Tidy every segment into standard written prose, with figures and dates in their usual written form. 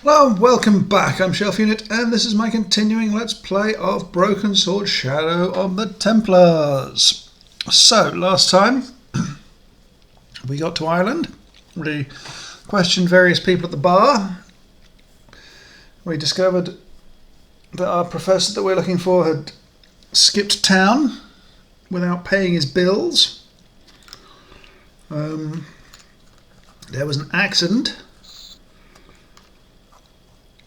Hello and welcome back, I'm Shelf Unit, and this is my continuing Let's Play of Broken Sword Shadow of the Templars. So, last time we got to Ireland, we questioned various people at the bar, we discovered that our professor that we're looking for had skipped town without paying his bills. There was an accident,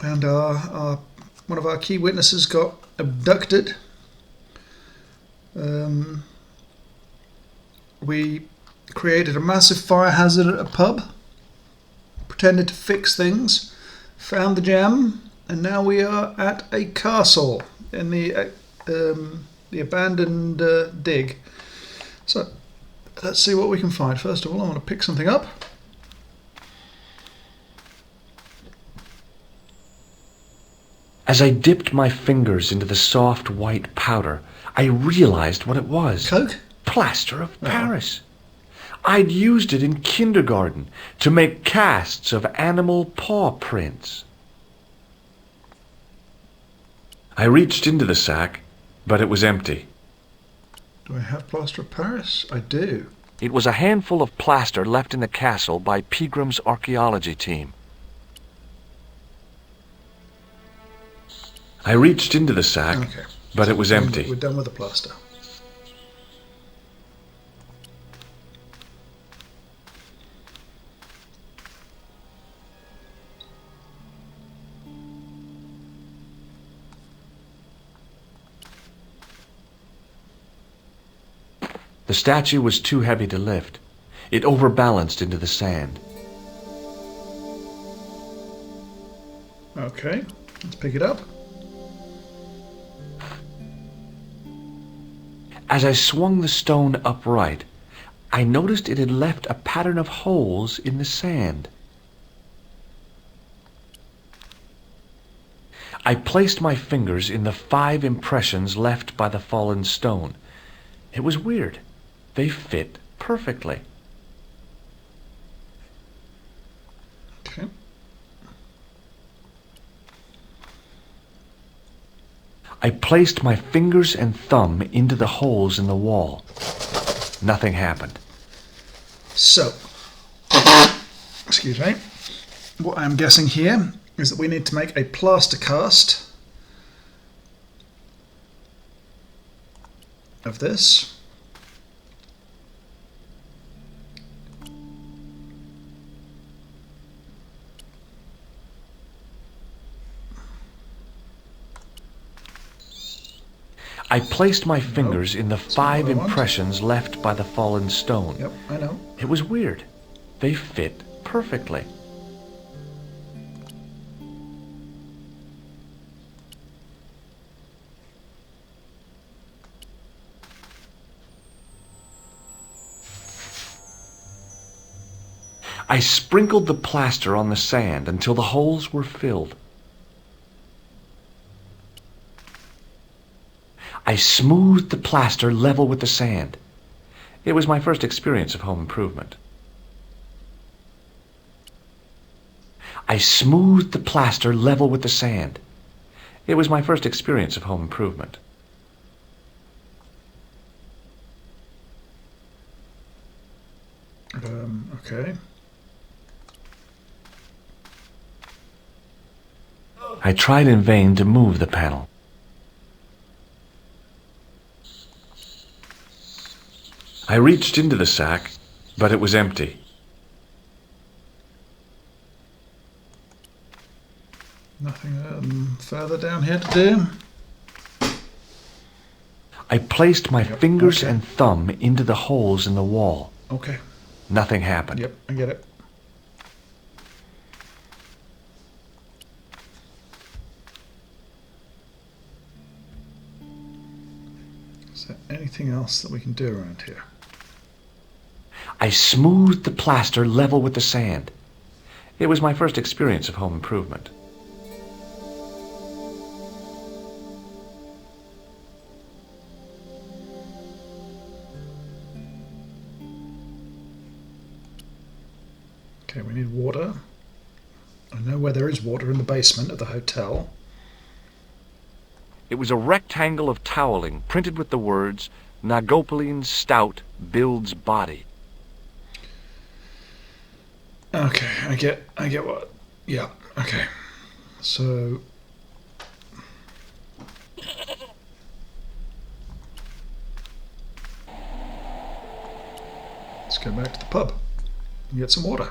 and one of our key witnesses got abducted. We created a massive fire hazard at a pub, pretended to fix things, found the gem, and now we are at a castle in the abandoned dig. So let's see what we can find. First of all, I want to pick something up. As I dipped my fingers into the soft white powder, I realized what it was. Coke? Plaster of Paris. I'd used it in kindergarten to make casts of animal paw prints. I reached into the sack, but it was empty. Do I have plaster of Paris? I do. It was a handful of plaster left in the castle by Pegram's archaeology team. I reached into the sack, but it was empty. We're done with the plaster. The statue was too heavy to lift. It overbalanced into the sand. Okay, let's pick it up. As I swung the stone upright, I noticed it had left a pattern of holes in the sand. I placed my fingers in the 5 impressions left by the fallen stone. It was weird. They fit perfectly. Okay. I placed my fingers and thumb into the holes in the wall. Nothing happened. So, excuse me, what I'm guessing here is that we need to make a plaster cast of this. I placed my fingers in the 5 impressions left by the fallen stone. Yep, I know. It was weird. They fit perfectly. I sprinkled the plaster on the sand until the holes were filled. I smoothed the plaster level with the sand. It was my first experience of home improvement. I smoothed the plaster level with the sand. It was my first experience of home improvement. Okay. I tried in vain to move the panel. I reached into the sack, but it was empty. Nothing further down here to do. I placed my fingers and thumb into the holes in the wall. Okay. Nothing happened. Yep, I get it. Is there anything else that we can do around here? I smoothed the plaster level with the sand. It was my first experience of home improvement. Okay, we need water. I know where there is water in the basement of the hotel. It was a rectangle of toweling printed with the words, Nagopaline stout builds body. Okay, I get what. Yeah, okay. So let's go back to the pub and get some water.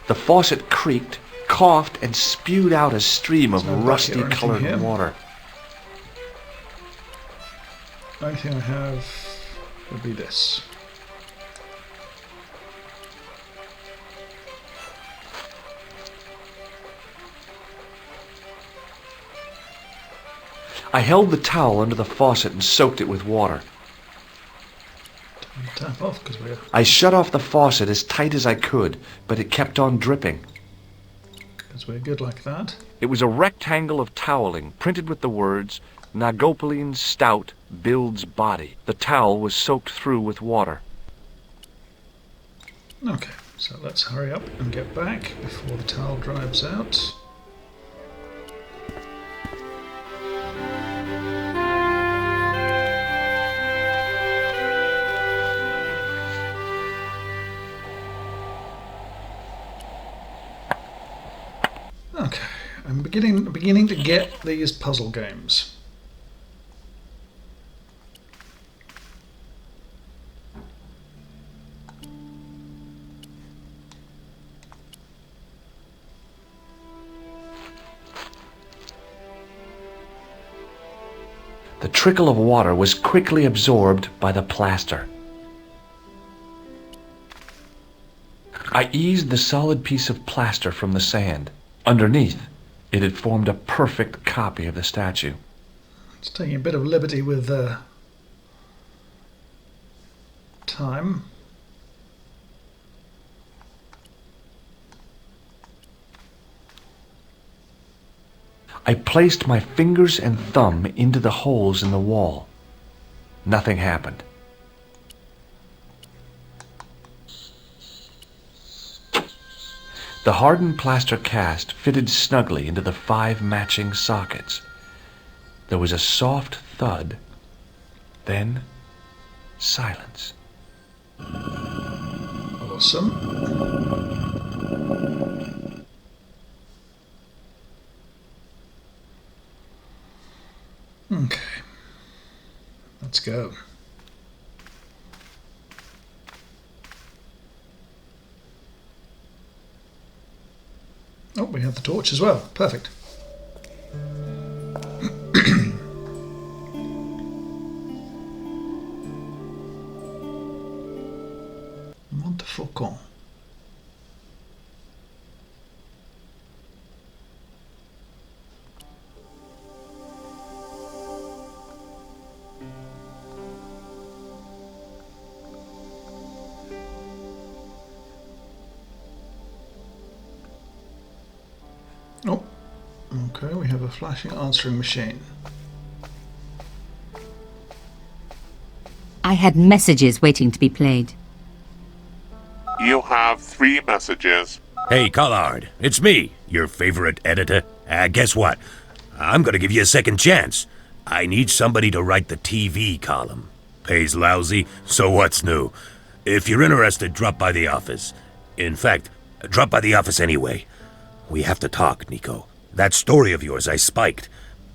The faucet creaked, coughed, and spewed out a stream of There's no bucket or anything rusty-colored here. water. The only thing I have would be this. I held the towel under the faucet and soaked it with water. Tap off because we're I shut off the faucet as tight as I could, but it kept on dripping. good like that. It was a rectangle of toweling printed with the words, Nagopaline stout builds body. The towel was soaked through with water. Okay, so let's hurry up and get back before the towel dries out. Okay, I'm beginning to get these puzzle games. The trickle of water was quickly absorbed by the plaster. I eased the solid piece of plaster from the sand. Underneath, it had formed a perfect copy of the statue. It's taking a bit of liberty with time. I placed my fingers and thumb into the holes in the wall. Nothing happened. The hardened plaster cast fitted snugly into the 5 matching sockets. There was a soft thud, then silence. Awesome. Okay, let's go. Oh, we have the torch as well. Perfect. Montefaucon. Oh, okay, we have a flashing answering machine. I had messages waiting to be played. You have 3 messages. Hey, Collard, it's me, your favorite editor. Guess what? I'm gonna give you a second chance. I need somebody to write the TV column. Pays lousy, so what's new? If you're interested, drop by the office. In fact, drop by the office anyway. We have to talk, Nico. That story of yours I spiked.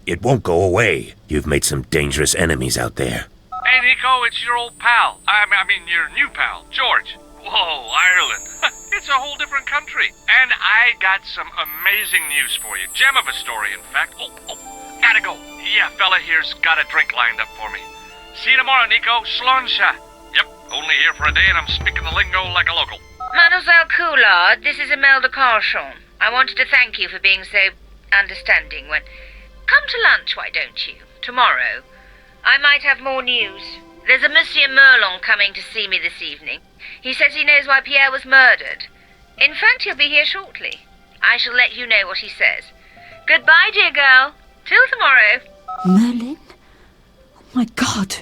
It won't go away. You've made some dangerous enemies out there. Hey, Nico, it's your old pal. I mean, your new pal, George. Whoa, Ireland. It's a whole different country. And I got some amazing news for you. Gem of a story, in fact. Oh, gotta go. Yeah, fella here's got a drink lined up for me. See you tomorrow, Nico. Slàinte. Yep, only here for a day and I'm speaking the lingo like a local. Mademoiselle Coulard, this is Imelda Carchon. I wanted to thank you for being so understanding when... Come to lunch, why don't you? Tomorrow. I might have more news. There's a Monsieur Merlon coming to see me this evening. He says he knows why Pierre was murdered. In fact, he'll be here shortly. I shall let you know what he says. Goodbye, dear girl. Till tomorrow. Merlin? Oh my God.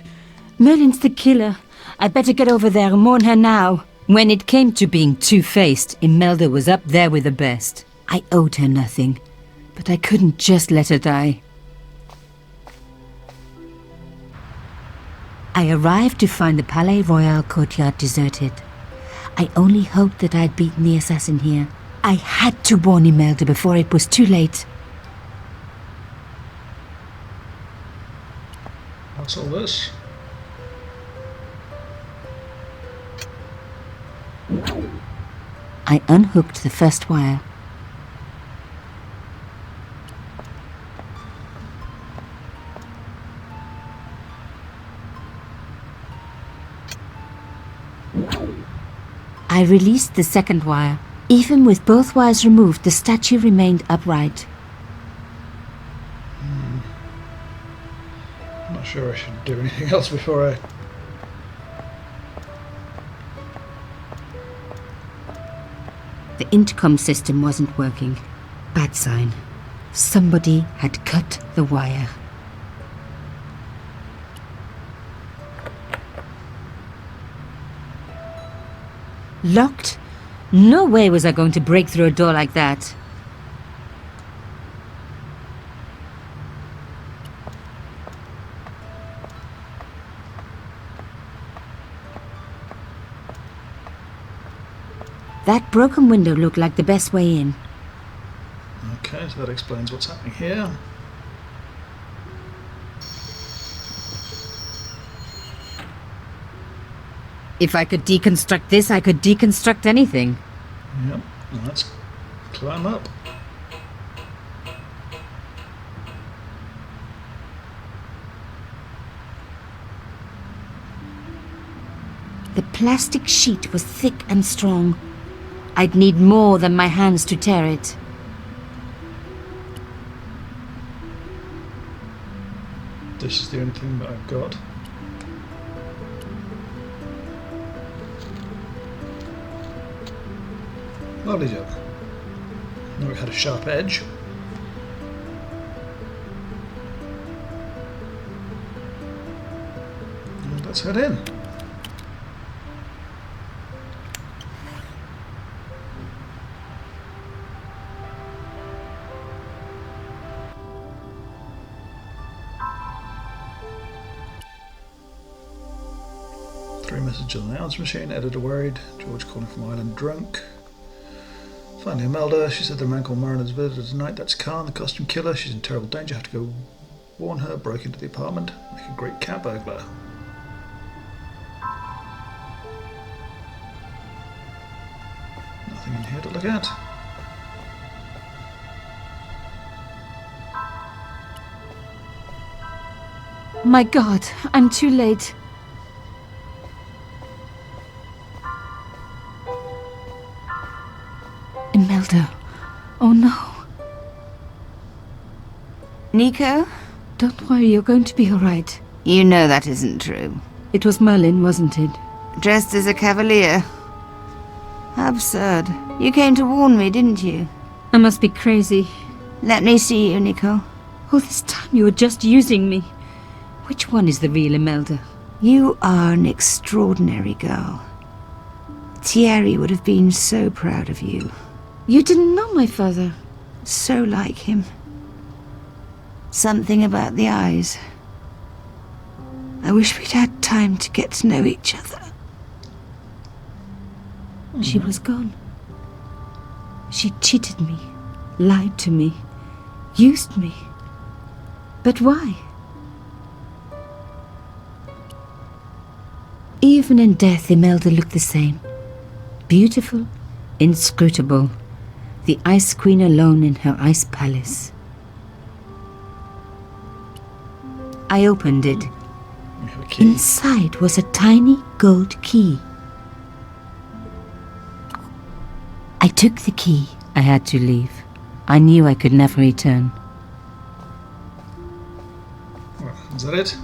Merlin's the killer. I better get over there and warn her now. When it came to being two-faced, Imelda was up there with the best. I owed her nothing, but I couldn't just let her die. I arrived to find the Palais Royal courtyard deserted. I only hoped that I'd beaten the assassin here. I had to warn Imelda before it was too late. What's all this? I unhooked the first wire. I released the second wire. Even with both wires removed, the statue remained upright. I'm not sure I should do anything else before I... The intercom system wasn't working. Bad sign. Somebody had cut the wire. Locked? No way was I going to break through a door like that. That broken window looked like the best way in. Okay, so that explains what's happening here. If I could deconstruct this, I could deconstruct anything. Yep, let's climb up. The plastic sheet was thick and strong. I'd need more than my hands to tear it. This is the only thing that I've got. Lovely job. Now it had a sharp edge. And let's head in. Three messages on the answer machine. Editor worried. George calling from Ireland drunk. Finally, Imelda. She said the man called Marin has visited tonight. That's Khan, the costume killer. She's in terrible danger. Have to go warn her. Broke into the apartment. Make a great cat burglar. Nothing in here to look at. My God, I'm too late. Imelda. Oh no. Nico? Don't worry, you're going to be alright. You know that isn't true. It was Merlin, wasn't it? Dressed as a cavalier. How absurd. You came to warn me, didn't you? I must be crazy. Let me see you, Nico. All this time you were just using me. Which one is the real Imelda? You are an extraordinary girl. Thierry would have been so proud of you. You didn't know my father. So like him. Something about the eyes. I wish we'd had time to get to know each other. She was gone. She cheated me, lied to me, used me. But why? Even in death, Imelda looked the same. Beautiful, inscrutable. The Ice Queen alone in her ice palace. I opened it. We have a key. Inside was a tiny gold key. I took the key. I had to leave. I knew I could never return. Well, is that it?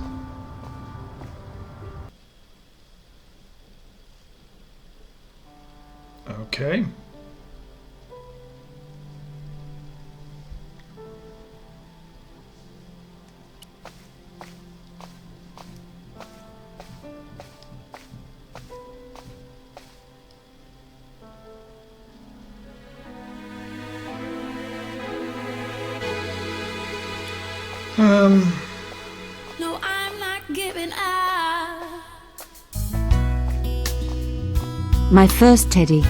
No, I'm not giving up. My first teddy.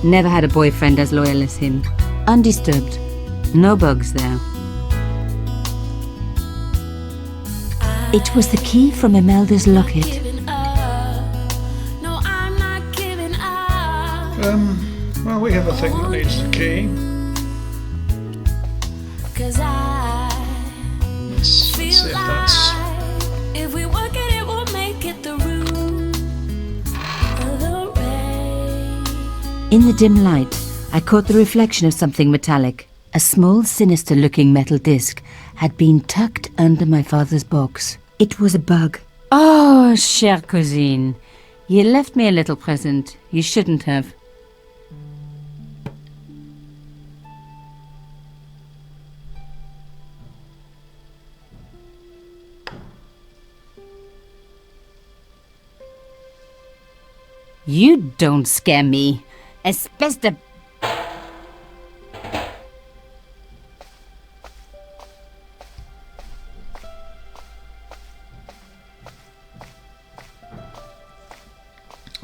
Never had a boyfriend as loyal as him. Undisturbed. No bugs there. It was the key from Imelda's locket. Giving up. No, I'm not giving up. Well, we have a thing that needs the key. 'Cause Let's see if that's... if we work it, it will make it through the rain. In the dim light, I caught the reflection of something metallic. A small, sinister-looking metal disc had been tucked under my father's box. It was a bug. Oh, chère cousine. You left me a little present. You shouldn't have. You don't scare me. Espèce de...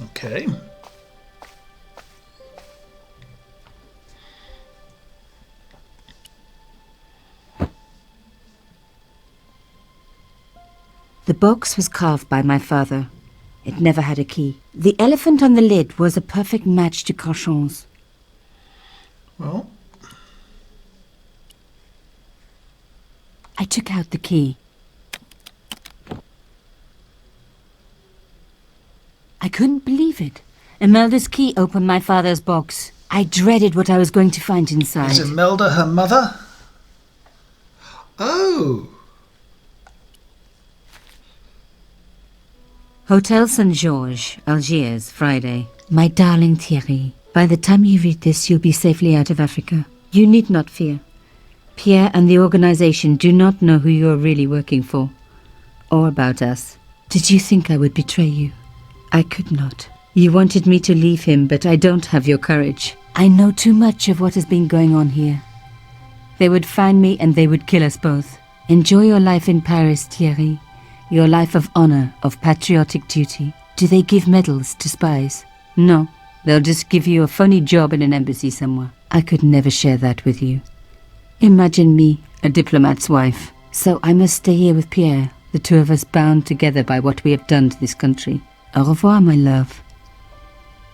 Okay. The box was carved by my father. It never had a key. The elephant on the lid was a perfect match to Carchon's. Well, I took out the key. I couldn't believe it. Imelda's key opened my father's box. I dreaded what I was going to find inside. is Imelda her mother? Oh! Hotel St. Georges, Algiers, Friday. My darling Thierry, by the time you read this, you'll be safely out of Africa. You need not fear. Pierre and the organization do not know who you're really working for, or about us. Did you think I would betray you? I could not. You wanted me to leave him, but I don't have your courage. I know too much of what has been going on here. They would find me and they would kill us both. Enjoy your life in Paris, Thierry. Your life of honor, of patriotic duty. Do they give medals to spies? No. They'll just give you a phony job in an embassy somewhere. I could never share that with you. Imagine me, a diplomat's wife. So I must stay here with Pierre, the two of us bound together by what we have done to this country. Au revoir, my love.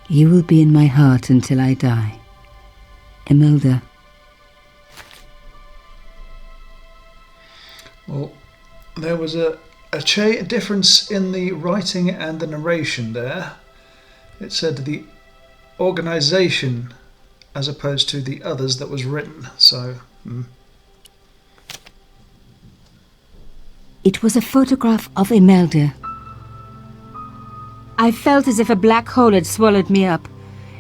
You will be in my heart until I die. Imelda. Well, there was a difference in the writing and the narration there. It said the organisation as opposed to the others that was written, so... It was a photograph of Imelda. I felt as if a black hole had swallowed me up.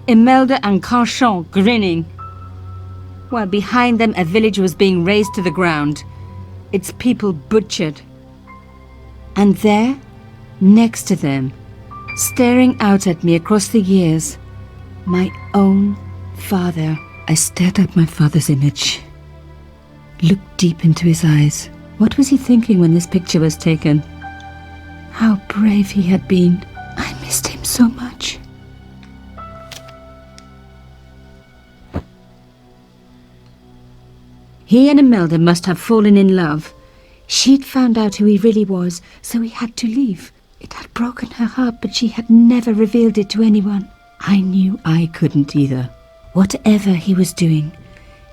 Imelda and Carchon grinning. While behind them a village was being razed to the ground. Its people butchered. And there, next to them, staring out at me across the years, my own father. I stared at my father's image. Looked deep into his eyes. What was he thinking when this picture was taken? How brave he had been. I missed him so much. He and Imelda must have fallen in love. She'd found out who he really was, so he had to leave. It had broken her heart, but she had never revealed it to anyone. I knew I couldn't either. Whatever he was doing,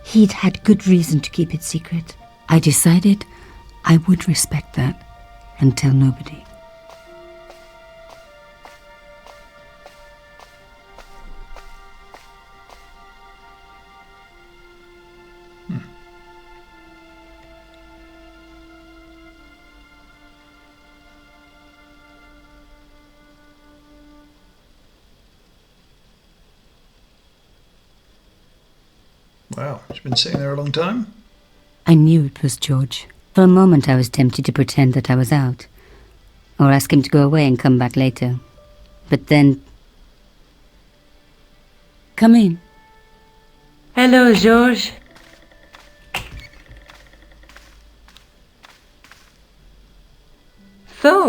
he'd had good reason to keep it secret. I decided I would respect that and tell nobody. Wow, she's been sitting there a long time. I knew it was George. For a moment I was tempted to pretend that I was out, or ask him to go away and come back later. But then... Come in. Hello, George.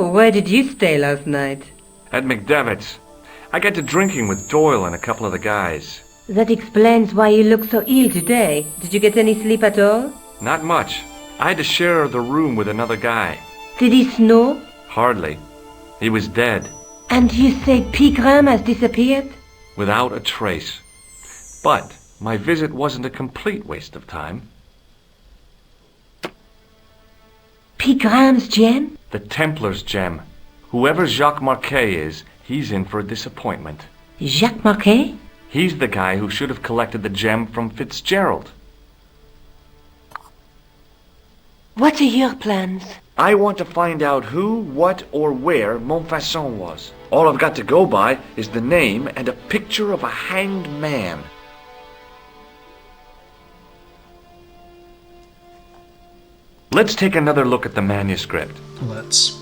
So, where did you stay last night? At McDevitt's. I got to drinking with Doyle and a couple of the guys. That explains why you look so ill today. Did you get any sleep at all? Not much. I had to share the room with another guy. Did he snore? Hardly. He was dead. And you say Pigram has disappeared? Without a trace. But my visit wasn't a complete waste of time. Pigram's gem? The Templars gem. Whoever Jacques Marquet is, he's in for a disappointment. Jacques Marquet? He's the guy who should have collected the gem from Fitzgerald. What are your plans? I want to find out who, what, or where Montfaucon was. All I've got to go by is the name and a picture of a hanged man. Let's take another look at the manuscript. Let's.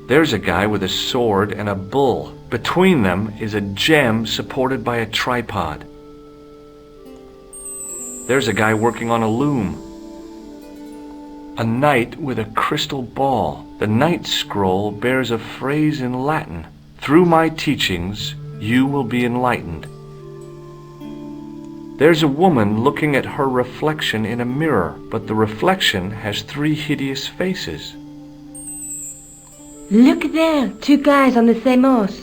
There's a guy with a sword and a bull. Between them is a gem supported by a tripod. There's a guy working on a loom. A knight with a crystal ball. The knight scroll bears a phrase in Latin. Through my teachings, you will be enlightened. There's a woman looking at her reflection in a mirror, but the reflection has 3 hideous faces. Look there, 2 guys on the same horse.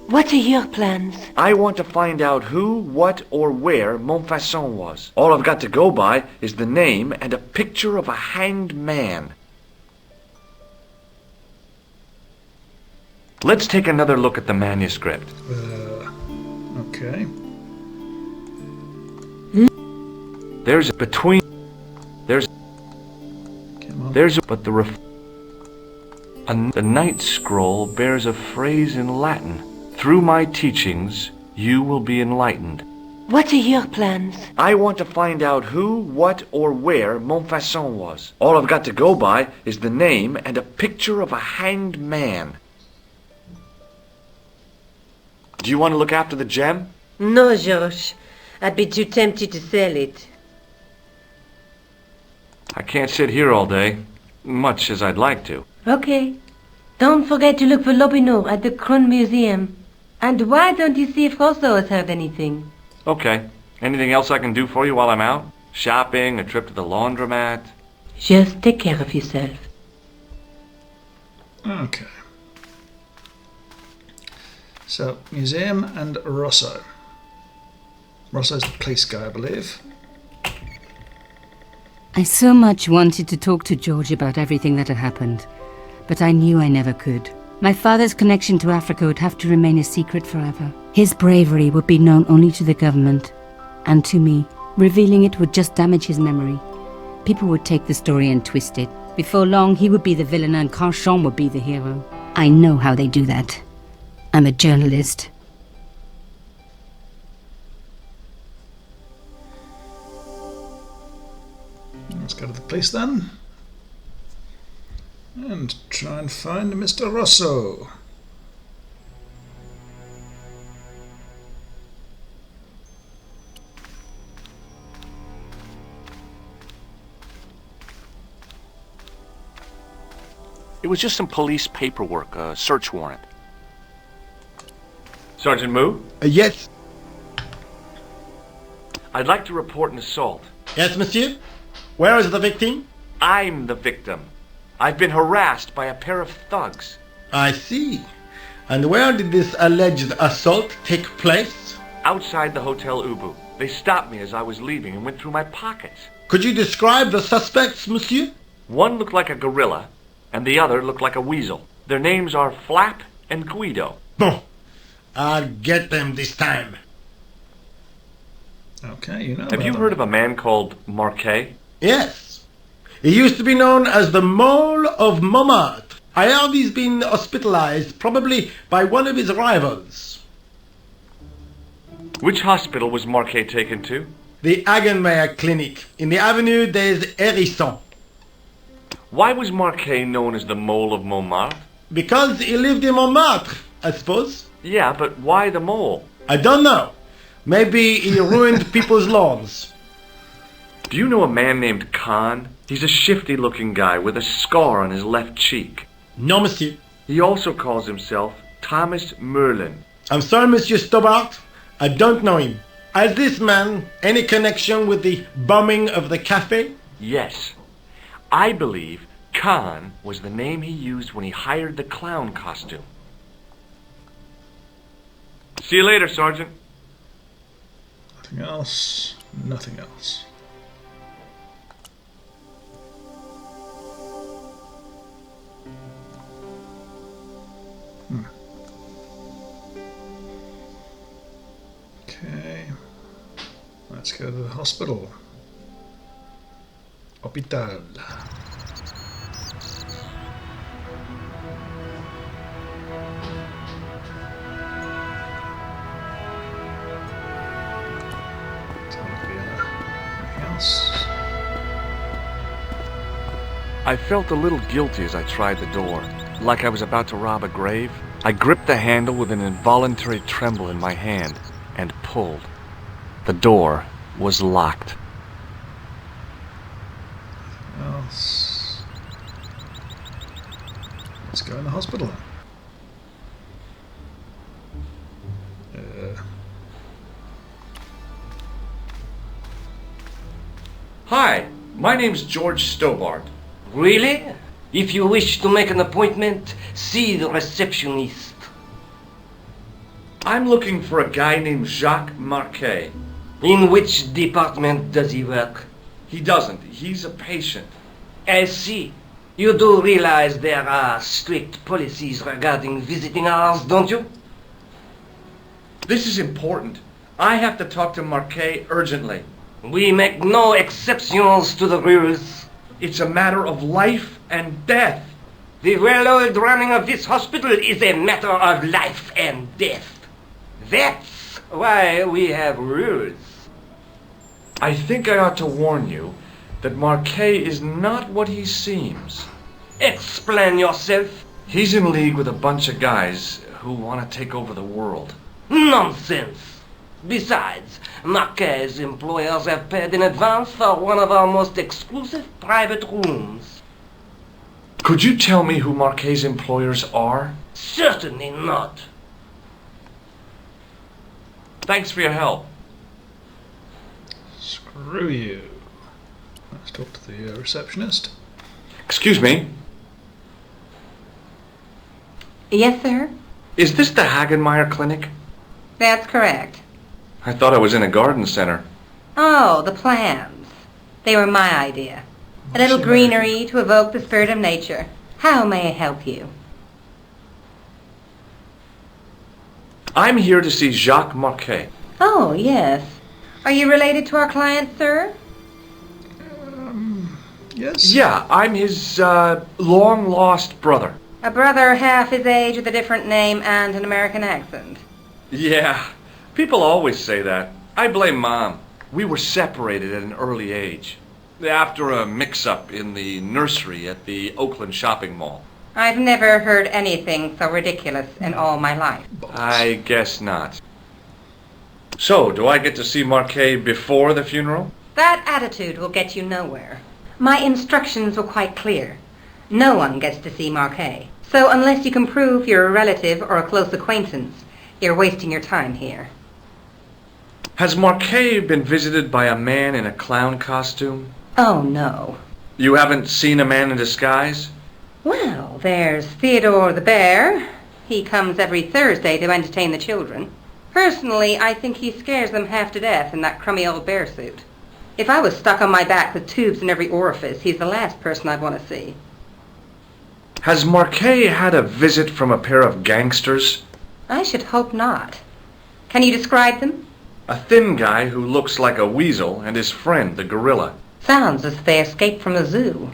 What are your plans? I want to find out who, what, or where Montfaucon was. All I've got to go by is the name and a picture of a hanged man. Let's take another look at the manuscript. Okay. There's a between. There's. Come on. There's a, but the the knight scroll bears a phrase in Latin. Through my teachings, you will be enlightened. What are your plans? I want to find out who, what, or where Montfaucon was. All I've got to go by is the name and a picture of a hanged man. Do you want to look after the gem? No, Georges. I'd be too tempted to sell it. I can't sit here all day, much as I'd like to. Okay. Don't forget to look for Lobineau at the Kron Museum. And why don't you see if Rousseau has heard anything? Okay. Anything else I can do for you while I'm out? Shopping, a trip to the laundromat? Just take care of yourself. Okay. So, museum and Rousseau. Rousseau's the police guy, I believe. I so much wanted to talk to George about everything that had happened, but I knew I never could. My father's connection to Africa would have to remain a secret forever. His bravery would be known only to the government and to me. Revealing it would just damage his memory. People would take the story and twist it. Before long, he would be the villain and Carchon would be the hero. I know how they do that. I'm a journalist. Let's go to the police then. And try and find Mr. Rousseau. It was just some police paperwork, a search warrant. Sergeant Moo? Yes. I'd like to report an assault. Yes, monsieur. Where is the victim? I'm the victim. I've been harassed by a pair of thugs. I see. And where did this alleged assault take place? Outside the Hotel Ubu. They stopped me as I was leaving and went through my pockets. Could you describe the suspects, monsieur? One looked like a gorilla, and the other looked like a weasel. Their names are Flap and Guido. Bon. I'll get them this time. Okay, you know. Have you heard of a man called Marquet? Yes. He used to be known as the Mole of Montmartre. I heard he's been hospitalized, probably by one of his rivals. Which hospital was Marquet taken to? The Hagenmeyer Clinic, in the Avenue des Hérissons. Why was Marquet known as the Mole of Montmartre? Because he lived in Montmartre, I suppose. Yeah, but why the mole? I don't know. Maybe he ruined people's lawns. Do you know a man named Khan? He's a shifty-looking guy with a scar on his left cheek. No, monsieur. He also calls himself Thomas Merlin. I'm sorry, Monsieur Stobart. I don't know him. Has this man any connection with the bombing of the cafe? Yes. I believe Khan was the name he used when he hired the clown costume. See you later, Sergeant. Nothing else. Nothing else. Okay. Let's go to the hospital. Hospital. I felt a little guilty as I tried the door, like I was about to rob a grave. I gripped the handle with an involuntary tremble in my hand and pulled. The door was locked. Else. Let's go in the hospital. Hi, my name's George Stobart. Really? If you wish to make an appointment, see the receptionist. I'm looking for a guy named Jacques Marquet. In which department does he work? He doesn't. He's a patient. I see. You do realize there are strict policies regarding visiting hours, don't you? This is important. I have to talk to Marquet urgently. We make no exceptions to the rules. It's a matter of life and death. The well-oiled running of this hospital is a matter of life and death. That's why we have rules. I think I ought to warn you that Marquet is not what he seems. Explain yourself. He's in league with a bunch of guys who want to take over the world. Nonsense. Besides, Marquet's employers have paid in advance for one of our most exclusive private rooms. Could you tell me who Marquet's employers are? Certainly not. Thanks for your help. Screw you. Let's talk to the receptionist. Excuse me. Yes, sir? Is this the Hagenmeyer Clinic? That's correct. I thought I was in a garden center. Oh, the plants. They were my idea. A little greenery to evoke the spirit of nature. How may I help you? I'm here to see Jacques Marquet. Oh, yes. Are you related to our client, sir? Yes. Yeah, I'm his long-lost brother. A brother half his age with a different name and an American accent. Yeah, people always say that. I blame Mom. We were separated at an early age. After a mix-up in the nursery at the Oakland shopping mall. I've never heard anything so ridiculous in all my life. I guess not. So, do I get to see Marquet before the funeral? That attitude will get you nowhere. My instructions were quite clear. No one gets to see Marquet. So unless you can prove you're a relative or a close acquaintance, you're wasting your time here. Has Marquet been visited by a man in a clown costume? Oh, no. You haven't seen a man in disguise? Well, there's Theodore the Bear. He comes every Thursday to entertain the children. Personally, I think he scares them half to death in that crummy old bear suit. If I was stuck on my back with tubes in every orifice, he's the last person I'd want to see. Has Marquet had a visit from a pair of gangsters? I should hope not. Can you describe them? A thin guy who looks like a weasel and his friend, the gorilla. Sounds as if they escaped from a zoo.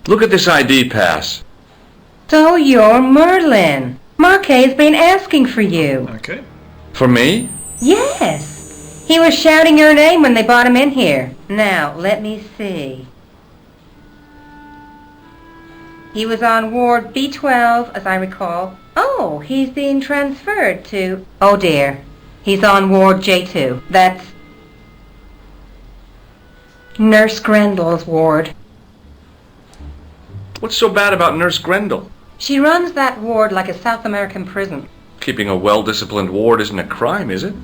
Look at this ID pass. So you're Merlin. Marquet's been asking for you. Okay. For me? Yes. He was shouting your name when they brought him in here. Now, let me see. He was on Ward B12, as I recall. Oh, he's being transferred to... Oh, dear. He's on Ward J2. That's Nurse Grendel's ward. What's so bad about Nurse Grendel? She runs that ward like a South American prison. Keeping a well-disciplined ward isn't a crime, is it?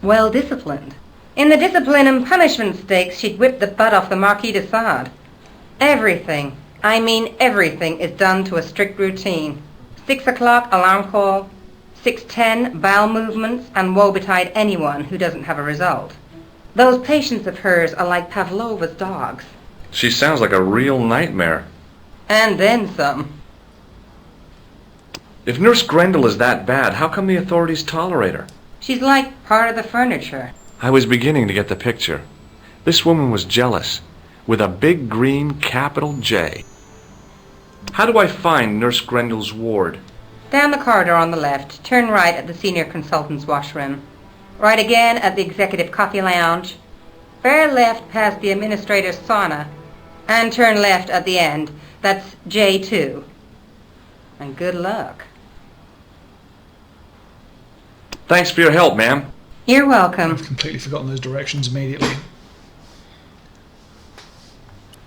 Well disciplined. In the discipline and punishment stakes, she'd whip the butt off the Marquis de Sade. Everything, I mean everything, is done to a strict routine. 6 o'clock alarm call, 6:10 bowel movements, and woe betide anyone who doesn't have a result. Those patients of hers are like Pavlova's dogs. She sounds like a real nightmare. And then some. If Nurse Grendel is that bad, how come the authorities tolerate her? She's like part of the furniture. I was beginning to get the picture. This woman was jealous, with a big green capital J. How do I find Nurse Grendel's ward? Down the corridor on the left, turn right at the senior consultant's washroom. Right again at the executive coffee lounge. Bear left past the administrator's sauna. And turn left at the end. That's J2. And good luck. Thanks for your help, ma'am. You're welcome. I've completely forgotten those directions immediately.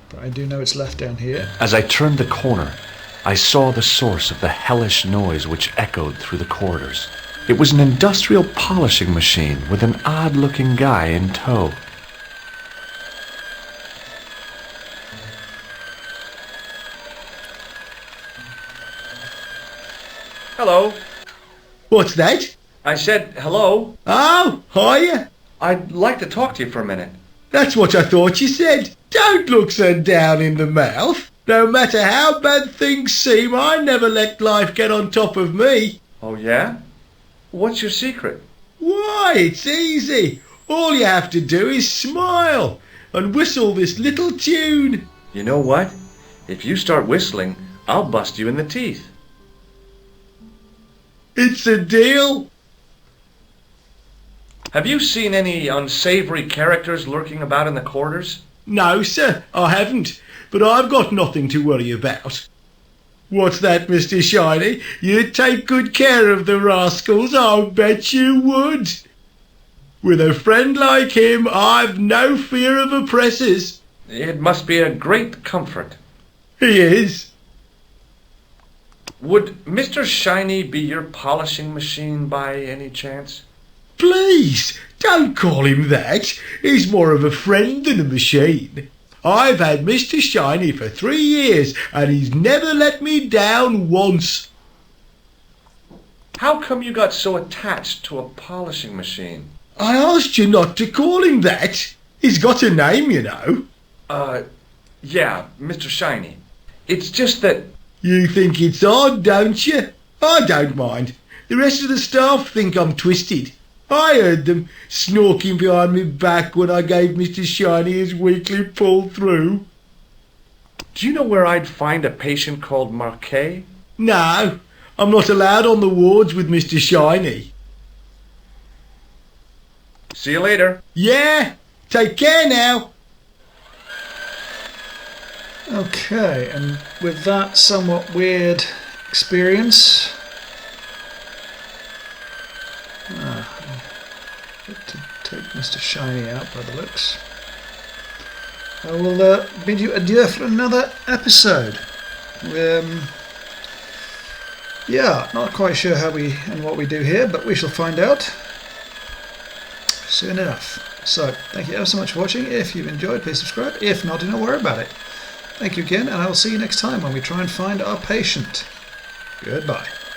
But I do know it's left down here. As I turned the corner, I saw the source of the hellish noise which echoed through the corridors. It was an industrial polishing machine with an odd-looking guy in tow. Hello. What's that? I said hello. Oh, hiya. I'd like to talk to you for a minute. That's what I thought you said. Don't look so down in the mouth. No matter how bad things seem, I never let life get on top of me. Oh, yeah? What's your secret? Why, it's easy. All you have to do is smile and whistle this little tune. You know what? If you start whistling, I'll bust you in the teeth. It's a deal. Have you seen any unsavory characters lurking about in the corridors? No, sir, I haven't. But I've got nothing to worry about. What's that, Mr. Shiny? You'd take good care of the rascals, I'll bet you would. With a friend like him, I've no fear of oppressors. It must be a great comfort. He is. Would Mr. Shiny be your polishing machine by any chance? Please, don't call him that. He's more of a friend than a machine. I've had Mr. Shiny for 3 years, and he's never let me down once. How come you got so attached to a polishing machine? I asked you not to call him that. He's got a name, you know. Yeah, Mr. Shiny. It's just that... You think it's odd, don't you? I don't mind. The rest of the staff think I'm twisted. I heard them snorking behind me back when I gave Mr. Shiny his weekly pull-through. Do you know where I'd find a patient called Marquet? No, I'm not allowed on the wards with Mr. Shiny. See you later. Yeah, take care now. Okay, and with that somewhat weird experience, to take Mr. Shiny out by the looks, I will bid you adieu for another episode. Yeah, not quite sure how we and what we do here, but we shall find out soon enough. So, thank you ever so much for watching. If you've enjoyed, please subscribe. If not, do not worry about it. Thank you again, and I will see you next time when we try and find our patient. Goodbye.